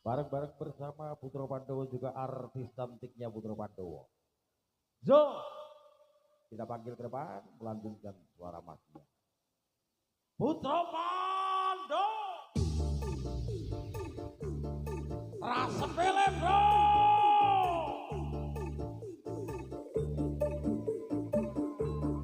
Bareng-bareng bersama Putra Pandowo juga artis cantiknya Putra Pandowo. Zo, kita panggil ke depan, melanjutkan suara masnya. Putra Pandowo, rasa pilih bro.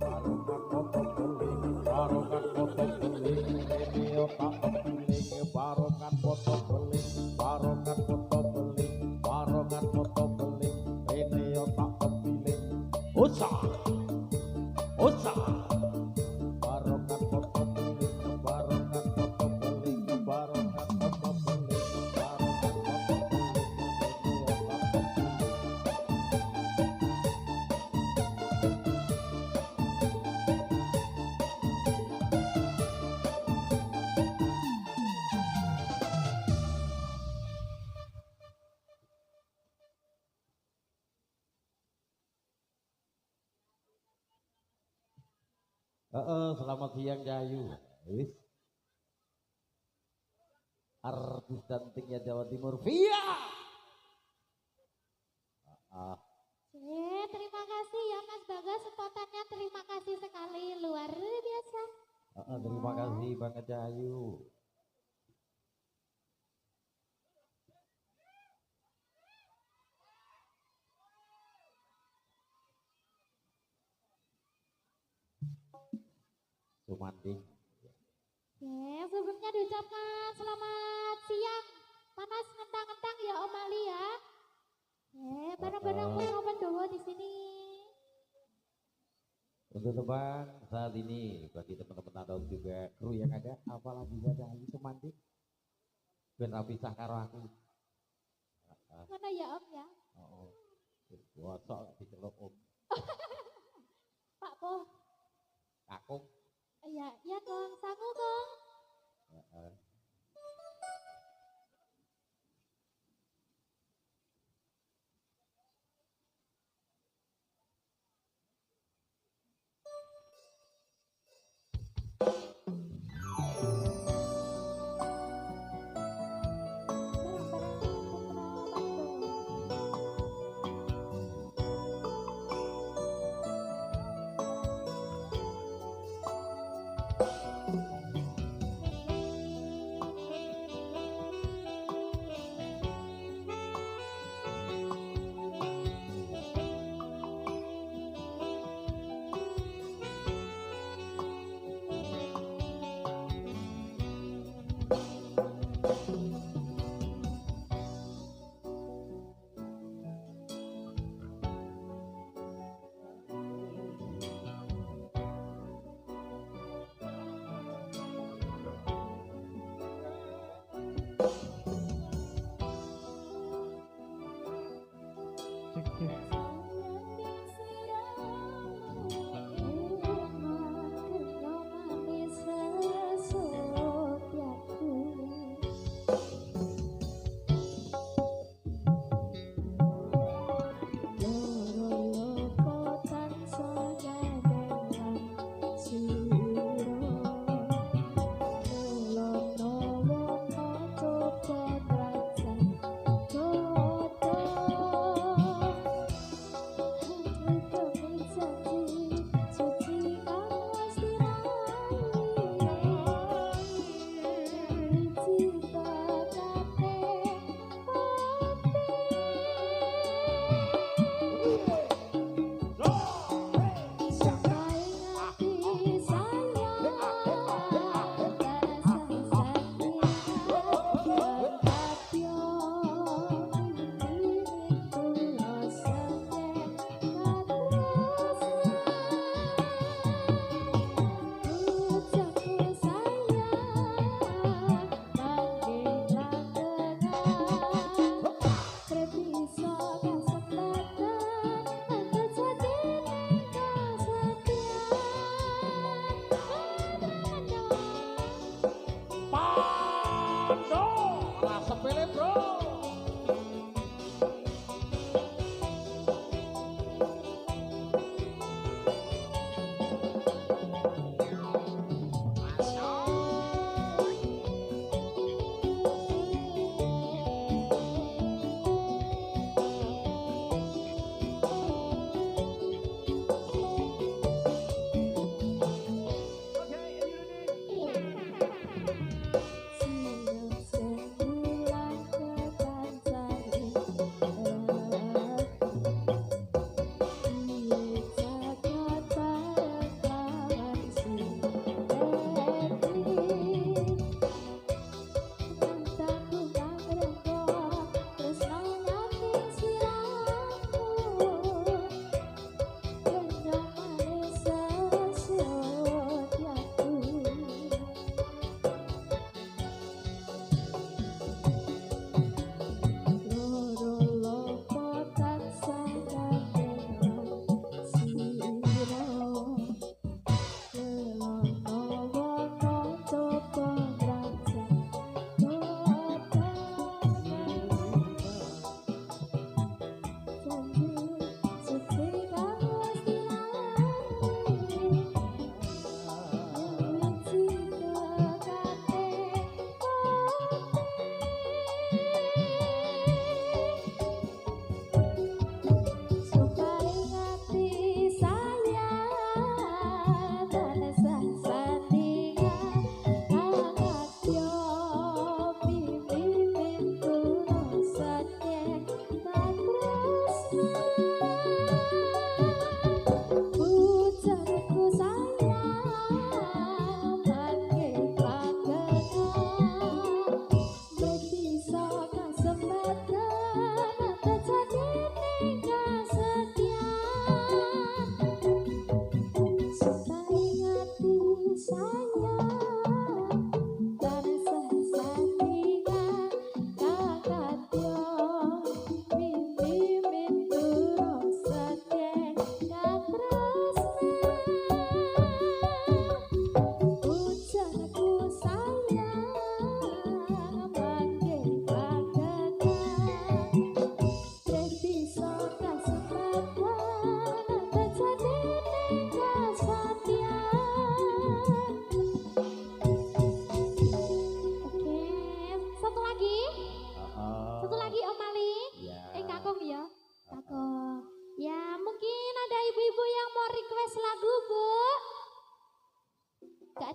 Barokan potong beling, barokan potong beling, ini otak kepiling, barokan potong beling, barokan potong beling, barokan potong beling, ini otak kepiling. Usah, usah. Barokan potong beling, barokan potong beling, barokan potong beling, barokan potong beling, ini otak kepiling. Selamat siang Jayu. Wis. Artis cantiknya Jawa Timur, Via. Terima kasih ya Mas Bagas, spotannya terima kasih sekali, luar biasa. Terima kasih banget Jayu. Sumanding. Sebelumnya diucapkan selamat siang, panas ngentang-ngentang ya Om Ali ya. Bareng-bareng Putra Pandowo di sini. Untuk teman saat ini bagi teman-teman atau juga kru yang ada, apalagi ada Ayu Sumanding, ben pisah karo aku. Mana ya Om ya? Bosok diceluk Om. Pak Po. Kakung. Iya, iya dong, sangu dong.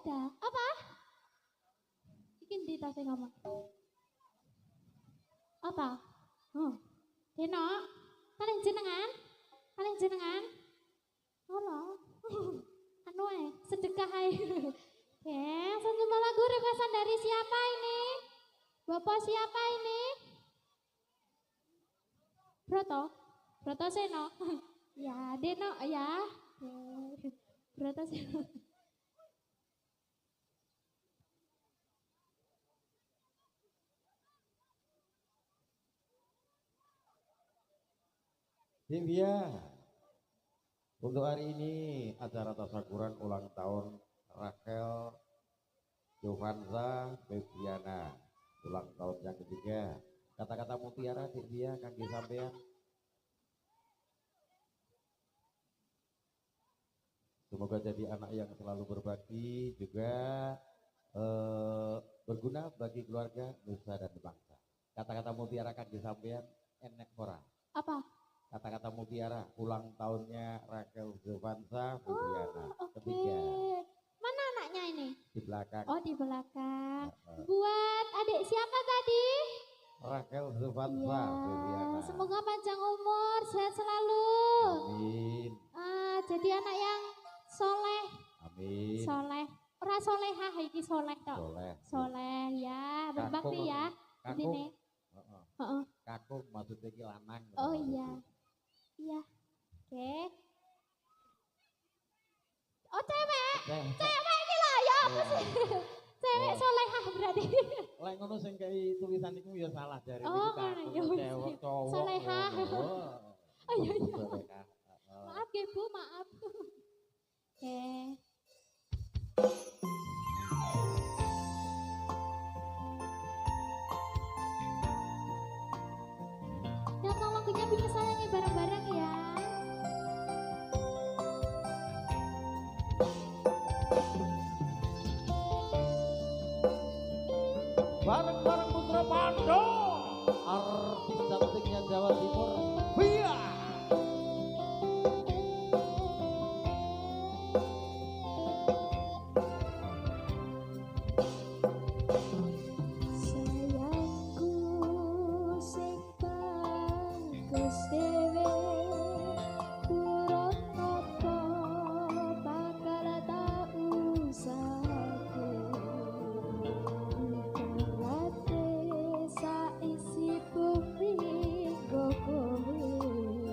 ada. Apa? Iki ndi ta sing ngomong? Apa? Oh. Deno, paling jenengan? Paling jenengan? Halo. Anu sedekah ae. Sejumlah lagu requestan dari siapa ini? Bapak siapa ini? Broto Seno. Ya, Deno ya. Broto Seno. Divya, untuk hari ini acara tasyakuran ulang tahun Rachel Jovanza Febriana, ulang tahun yang ketiga. Kata-kata mutiara Divya kangge sampean. Semoga jadi anak yang selalu berbakti, juga berguna bagi keluarga, nusa dan bangsa. Kata-kata mutiara kangge sampean enek ora? Apa? Kata-kata mutiara ulang tahunnya Rachel Jovanza Febriana Oke. ketiga. Mana anaknya ini? Di belakang. Oh, di belakang. Buat adik siapa tadi? Rachel Jovanza Febriana. Semoga panjang umur, sehat selalu. Amin. Jadi anak yang soleh. Amin. Soleh. Ora solehah iki soleh tok. Soleh. Soleh ya, berbakti ya. Di Kakung. sini. Heeh. Kakung maksudnya ki lanang. Oh iya. Iya. Oke. Oh cewek. Cewek iki lho ya apa sih? Cewek solehah berarti. Lek ngono sing kei tulisan iku ya salah dari Oh, kakung ya, cewek cowok. solehah. Oh iya iya. Solehah. Maaf ya Bu, maaf. Oke. Dan lagunya bisa sayangnya bareng-bareng ya. Bareng-bareng Putra Pando, artis cantiknya Jawa Timur, Via. Sayangku sing bagus dhewe kurang apa bakal tak usahaku ibaratnya saisi bumi nggo kowe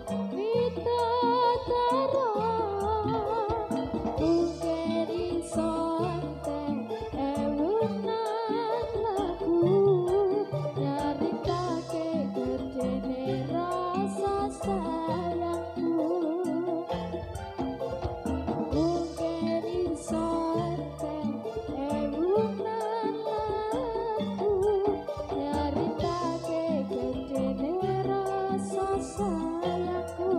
Widodara Mungkin insan ewunan lagu Nyaritake gedene rasa sayangku Mungkin insan ewunan lagu Nyaritake gedene rasa sayangku.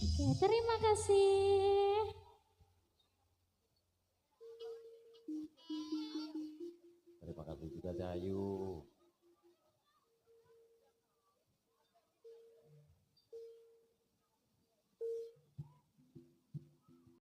Oke, terima kasih. Terima kasih juga Cahayu.